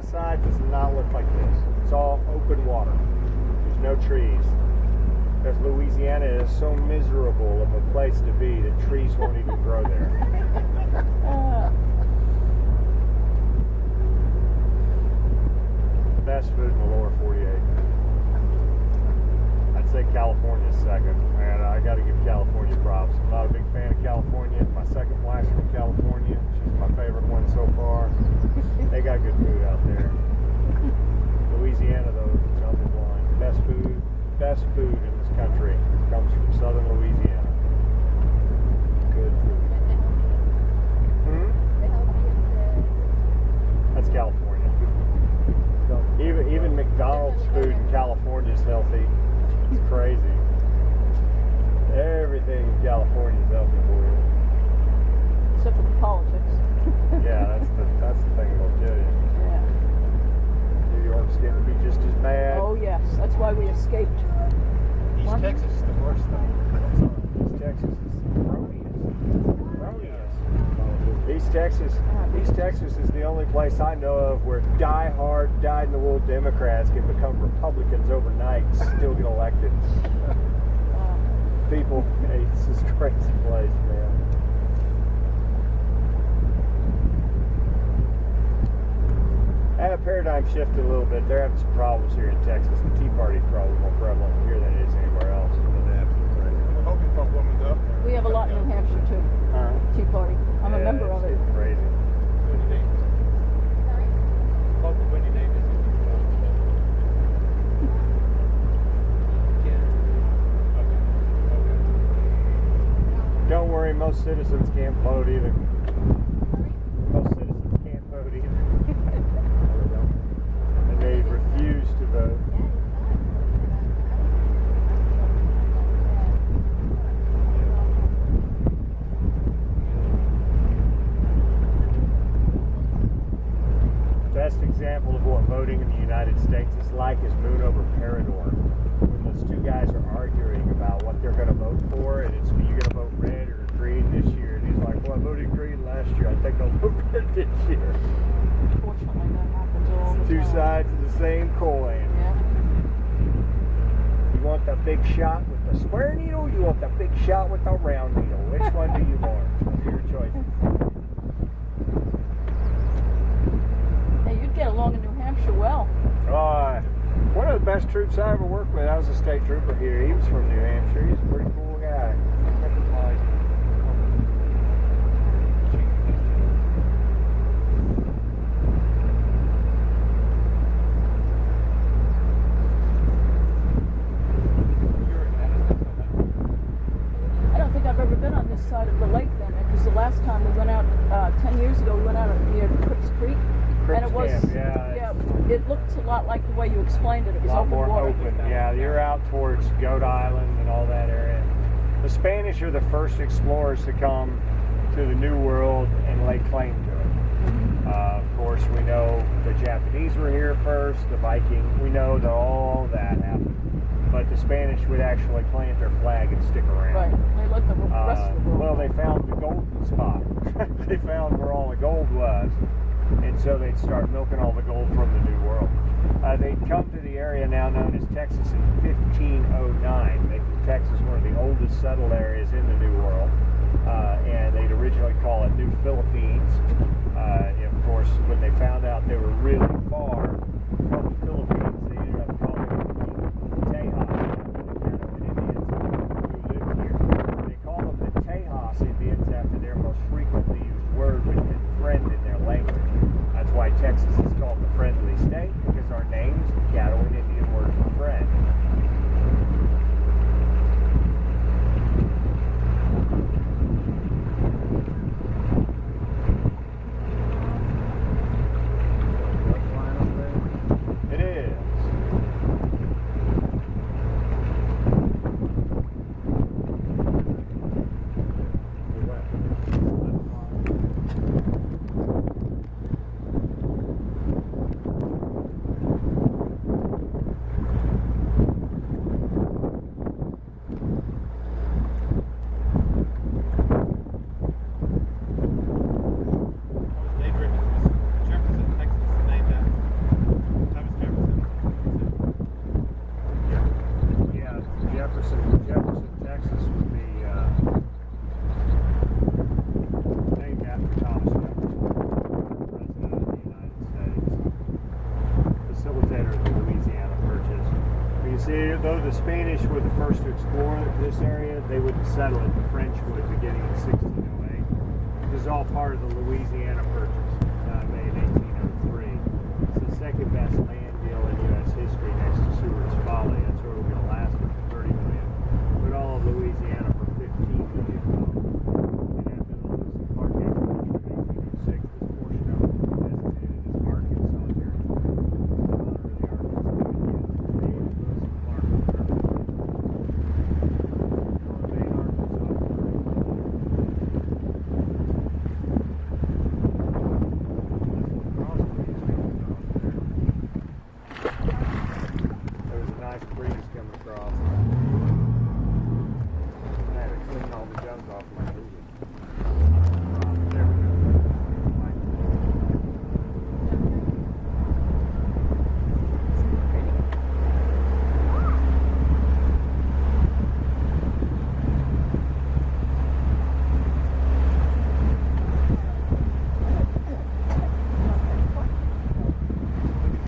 side does not look like this. It's all open water. There's no trees. Because Louisiana is so miserable of a place to be that trees won't even grow there. Best food in the lower 48. I'd say California's second. Man, I got to give California props. I'm not a big fan of California. My second wife's from California. She's my favorite one so far. They got good food out there. Louisiana, though, is number one. Best food in this country comes from southern Louisiana. Good food. That's California. Even McDonald's food in California is healthy. It's crazy. Everything in California is healthy for you. Except for the politics. Yeah, that's the thing about you. Yeah. New York's getting to be just as bad. Oh yes, that's why we escaped. East Texas is the worst though. East Texas is East Texas is the only place I know of where die-hard, dyed-in-the-wool Democrats can become Republicans overnight and still get elected. People, it's this crazy place, man. Had a paradigm shifted a little bit. They're having some problems here in Texas. The Tea Party is probably more prevalent here than it is anywhere else. We're hoping for women's up. We have a lot in New Hampshire too. Tea Party. I'm a member of it. It's crazy. Winnie Davis. Sorry? Local Winnie Davis. Don't worry, most citizens can't vote either. Most citizens can't vote either. And they refuse to vote. Best example of what voting in the United States is like is Moon over Parador. When those two guys are arguing about what they're going to vote for, and it's, are you going to vote red or green this year? And he's like, well, I voted green last year. I think I'll vote red this year. Unfortunately, that happens all the Two time. sides of the same coin. Yeah. You want the big shot with the square needle? You want the big shot with the round needle? Which one do you want? Those are your choices. Hey, you'd get along in New Hampshire well. One of the best troops I ever worked with, I was a state trooper here. He was from New Hampshire. He's a pretty cool guy. I don't think I've ever been on this side of the lake then, because the last time we went out 10 years ago, we went out near Cripps Creek. And it was, it looked a lot like the way you explained it. It was a lot open more water. open. Yeah, you're out towards Goat Island and all that area. The Spanish are the first explorers to come to the New World and lay claim to it. Of course, we know the Japanese were here first, the Viking. We know that all that happened. But the Spanish would actually plant their flag and stick around. Right. They let the rest of the world. Well, they found the golden spot. They found where all the gold was. And so they'd start milking all the gold from the New World. They'd come to the area now known as Texas in 1509, making Texas one of the oldest settled areas in the New World. And they'd originally call it New Philippines. Of course, when they found out they were really far from the Philippines, they ended up calling it Tejas, the Indians who lived here. They call them the Tejas Indians after their most frequently used word, which meant friend in their language. That's why Texas is called the friendly state, because our name is the Caddo Indian word for friend. It is. enter the Louisiana purchase. You see, though the Spanish were the first to explore this area, they wouldn't settle it. The French would, beginning in 1608. This is all part of the Louisiana purchase made in 1803. It's the second best land deal in U.S. history next to Seward's Folly. That's where we're going to last it for $30 million. But all of Louisiana for $15 million. And after the Lucid Park acquisition in 1806, this portion of it was designated as Arkansas territory. There was a nice breeze coming across.